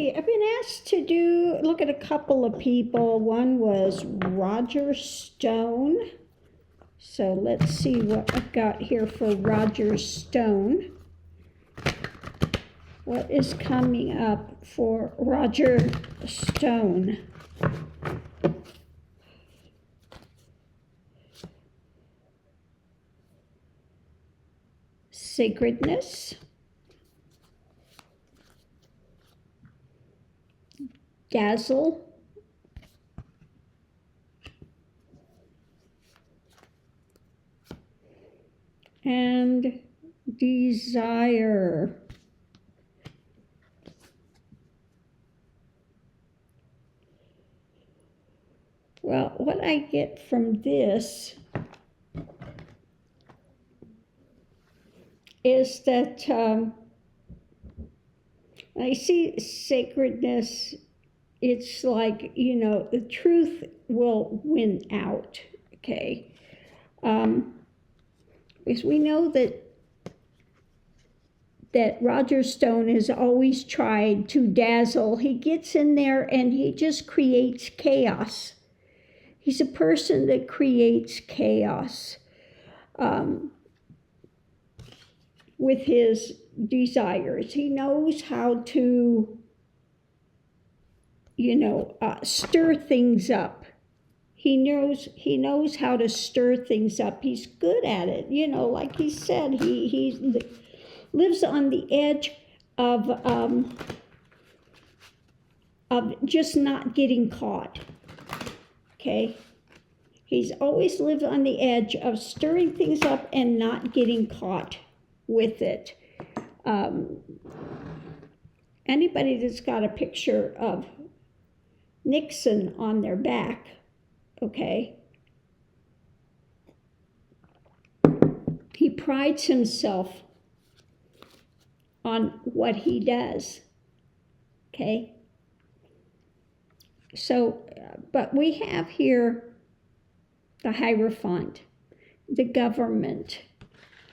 see, I've been asked to look at a couple of people. One was Roger Stone. So let's see what I've got here for Roger Stone. What is coming up for Roger Stone? Sacredness. Dazzle. And desire. Well, what I get from this is that when I see sacredness, it's like, you know, the truth will win out, okay? Because we know that Roger Stone has always tried to dazzle. He gets in there and he just creates chaos. He's a person that creates chaos with his desires. He knows how to, you know, stir things up. He knows how to stir things up. He's good at it. You know, like he said, he lives on the edge of just not getting caught. Okay? He's always lived on the edge of stirring things up and not getting caught with it. Anybody that's got a picture of Nixon on their back, okay, he prides himself on what he does, okay? So, but we have here the Hierophant, the government,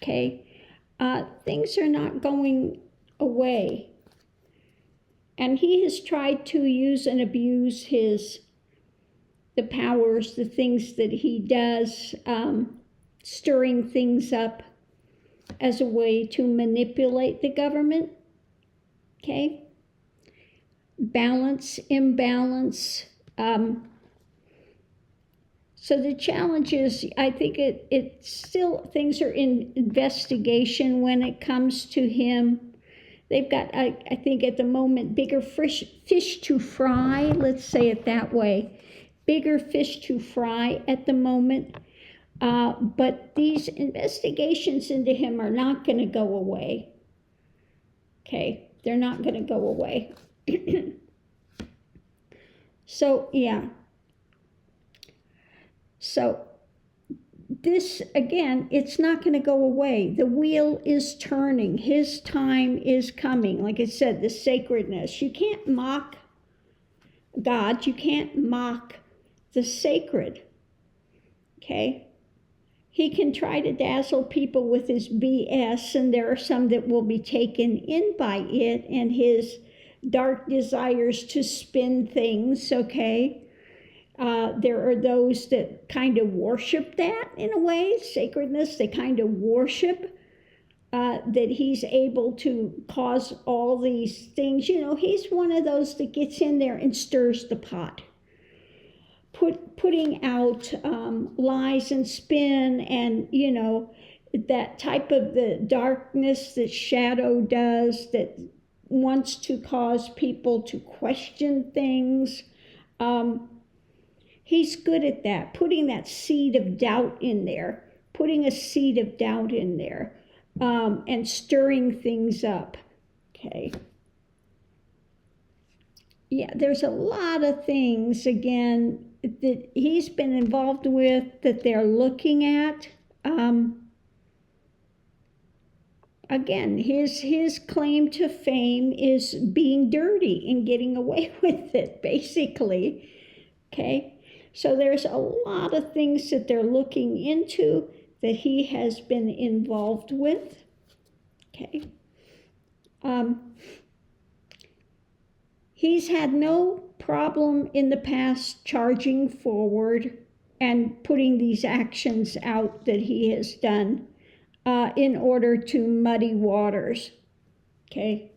okay? Things are not going away. And he has tried to use and abuse the powers, the things that he does, stirring things up as a way to manipulate the government, okay? Balance, imbalance. So the challenge is, I think it's still, things are in investigation when it comes to him. They've got, I think at the moment, bigger fish to fry, let's say it that way. Bigger fish to fry at the moment. But these investigations into him are not going to go away. Okay, they're not going to go away. So, yeah. So, this, again, it's not going to go away. The wheel is turning. His time is coming. Like I said, the sacredness. You can't mock God. You can't mock the sacred. Okay? He can try to dazzle people with his BS, and there are some that will be taken in by it and his dark desires to spin things, okay? There are those that kind of worship that in a way, sacredness. They kind of worship that he's able to cause all these things. You know, he's one of those that gets in there and stirs the pot. Putting out lies and spin and, you know, that type of the darkness that shadow does, that wants to cause people to question things. He's good at that, putting that seed of doubt in there, putting a seed of doubt in there, and stirring things up, okay? Yeah, there's a lot of things, again, that he's been involved with that they're looking at. Again, his claim to fame is being dirty and getting away with it, basically, okay? So there's a lot of things that they're looking into that he has been involved with, okay? He's had no problem in the past charging forward and putting these actions out that he has done in order to muddy waters. Okay.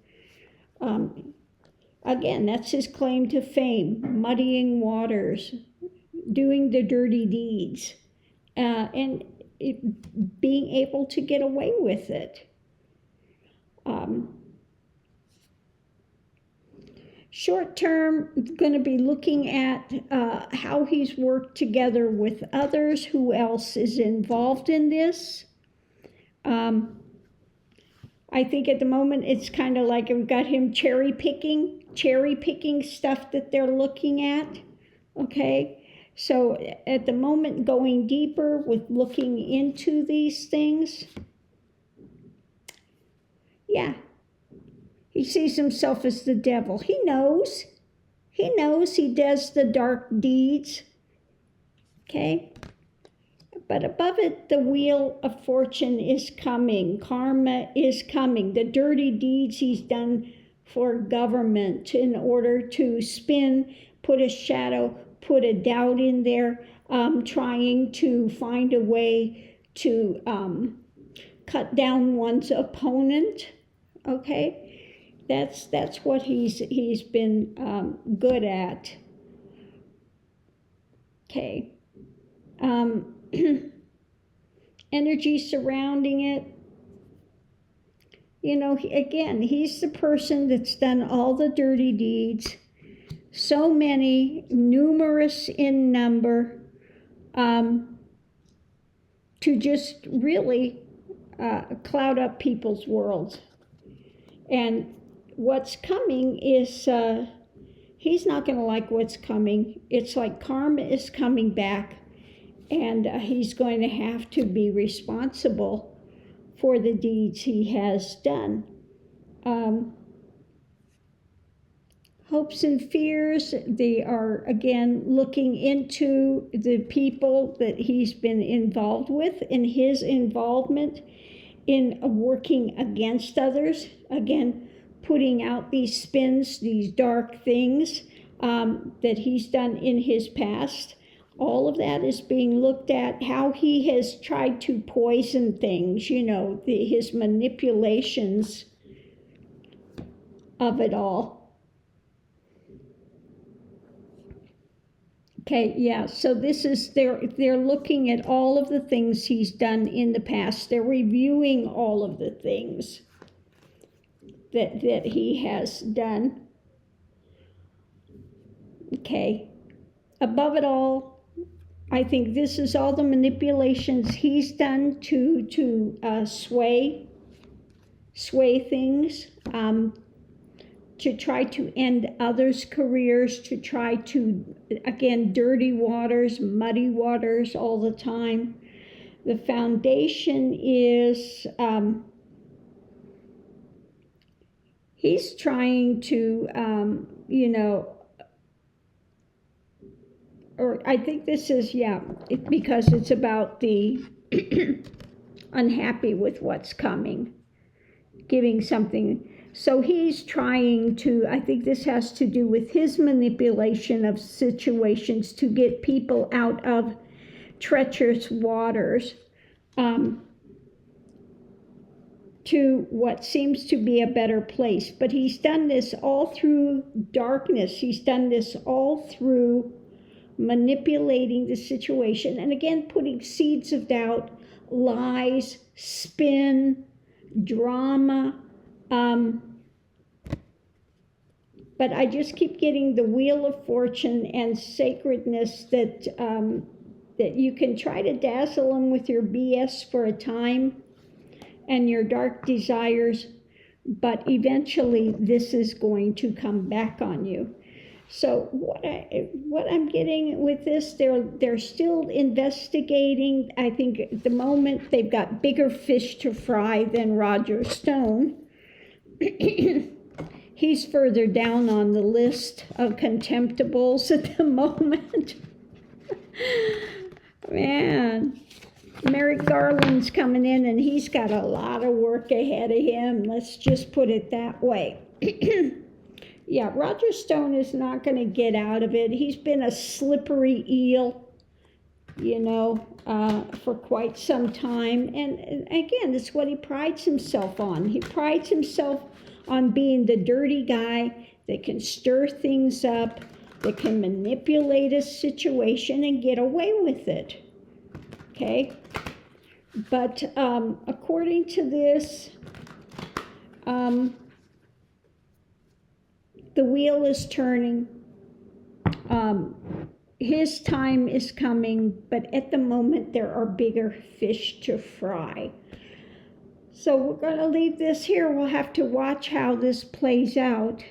Again, that's his claim to fame, muddying waters, doing the dirty deeds, and being able to get away with it. Short term, going to be looking at how he's worked together with others, who else is involved in this. I think at the moment it's kind of like we've got him cherry picking stuff that they're looking at, okay? So at the moment, going deeper with looking into these things, yeah, he sees himself as the devil. He knows he does the dark deeds, okay? But above it, the wheel of fortune is coming. Karma is coming. The dirty deeds he's done for government in order to spin, put a shadow, put a doubt in there, trying to find a way to cut down one's opponent. Okay, that's what he's been good at. Okay. Energy surrounding it. You know, again, he's the person that's done all the dirty deeds, so many, numerous in number, to just really cloud up people's worlds. And what's coming is, he's not going to like what's coming. It's like karma is coming back. And he's going to have to be responsible for the deeds he has done. Hopes and fears, they are, again, looking into the people that he's been involved with and his involvement in working against others. Again, putting out these spins, these dark things that he's done in his past. All of that is being looked at, how he has tried to poison things, you know, his manipulations of it all. Okay, yeah, so this is, they're looking at all of the things he's done in the past. They're reviewing all of the things that he has done. Okay, above it all, I think this is all the manipulations he's done to sway things, to try to end others' careers, to try to, again, dirty waters, muddy waters all the time. The foundation is, he's trying to, you know, or I think this is, because it's about the unhappy with what's coming, giving something. So he's trying to, I think this has to do with his manipulation of situations to get people out of treacherous waters to what seems to be a better place. But he's done this all through darkness. He's done this all through manipulating the situation, and again, putting seeds of doubt, lies, spin, drama. But I just keep getting the wheel of fortune and sacredness that that you can try to dazzle them with your BS for a time and your dark desires, but eventually this is going to come back on you. So what I'm getting with this, they're still investigating. I think at the moment they've got bigger fish to fry than Roger Stone. He's further down on the list of contemptibles at the moment. Man, Merrick Garland's coming in and he's got a lot of work ahead of him. Let's just put it that way. Yeah, Roger Stone is not going to get out of it. He's been a slippery eel, for quite some time. And again, that's what he prides himself on. He prides himself on being the dirty guy that can stir things up, that can manipulate a situation and get away with it. Okay? But according to this, the wheel is turning. His time is coming, but at the moment there are bigger fish to fry. So we're going to leave this here. We'll have to watch how this plays out.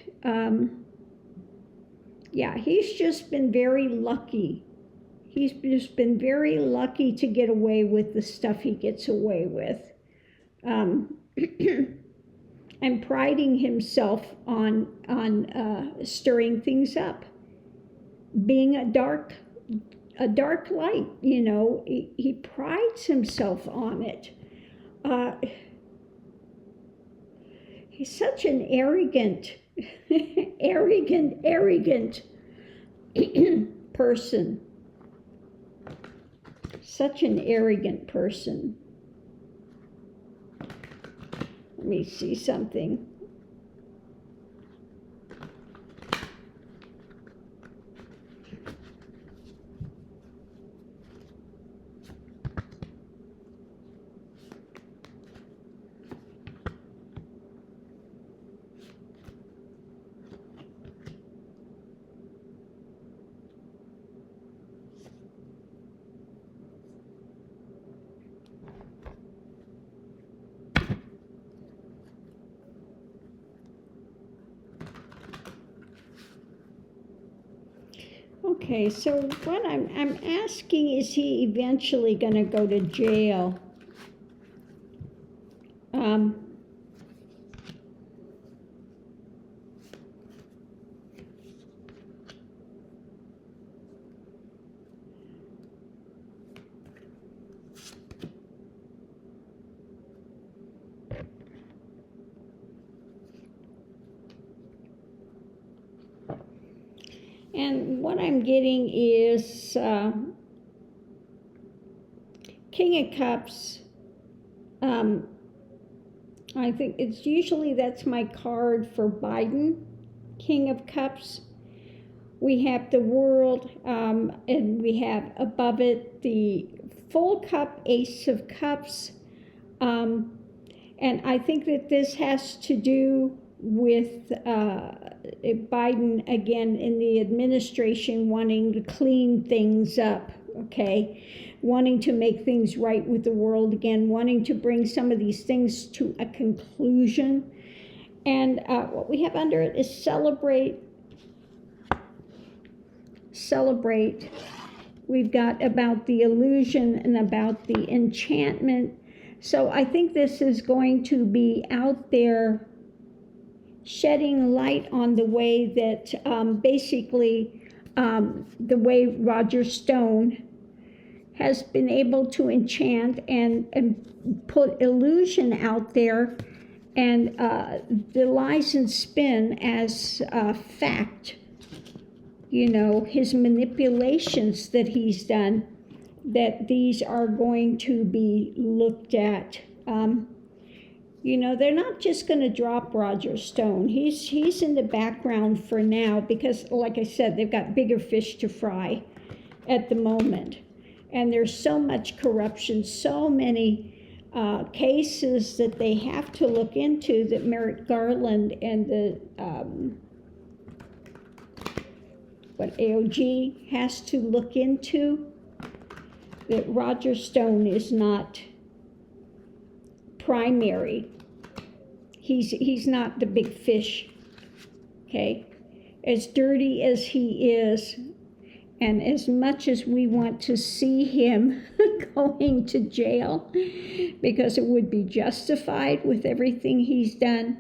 Yeah, he's just been very lucky. He's just been very lucky to get away with the stuff he gets away with. And priding himself on stirring things up. Being a dark light, he prides himself on it. He's such an arrogant person. Such an arrogant person. Let me see something. Okay, so what I'm asking, is he eventually going to go to jail? And what I'm getting is King of Cups. I think it's usually, that's my card for Biden, King of Cups. We have the World, and we have above it the full cup, Ace of Cups. And I think that this has to do with Biden, again, in the administration, wanting to clean things up, okay? Wanting to make things right with the world again, wanting to bring some of these things to a conclusion. And what we have under it is celebrate. Celebrate. We've got about the illusion and about the enchantment. So I think this is going to be out there shedding light on the way that the way Roger Stone has been able to enchant and put illusion out there, and the lies and spin as fact. His manipulations that he's done, that these are going to be looked at. They're not just going to drop Roger Stone. He's in the background for now because, like I said, they've got bigger fish to fry at the moment. And there's so much corruption, so many cases that they have to look into, that Merrick Garland and the AOG has to look into, that Roger Stone is not primary. He's not the big fish, okay? As dirty as he is, and as much as we want to see him going to jail, because it would be justified with everything he's done,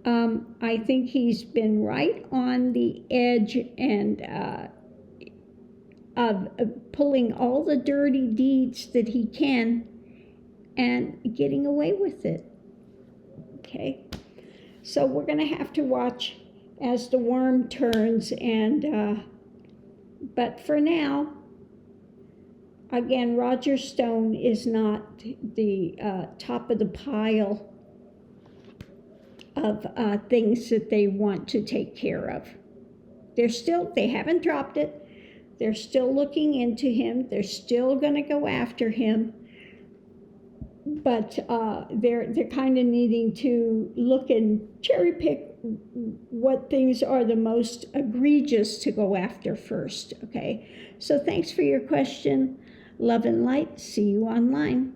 I think he's been right on the edge and of pulling all the dirty deeds that he can and getting away with it. Okay, so we're going to have to watch as the worm turns. And but for now, again, Roger Stone is not the top of the pile of things that they want to take care of. They haven't dropped it. They're still looking into him. They're still going to go after him. But they're kind of needing to look and cherry pick what things are the most egregious to go after first, okay? So thanks for your question. Love and light. See you online.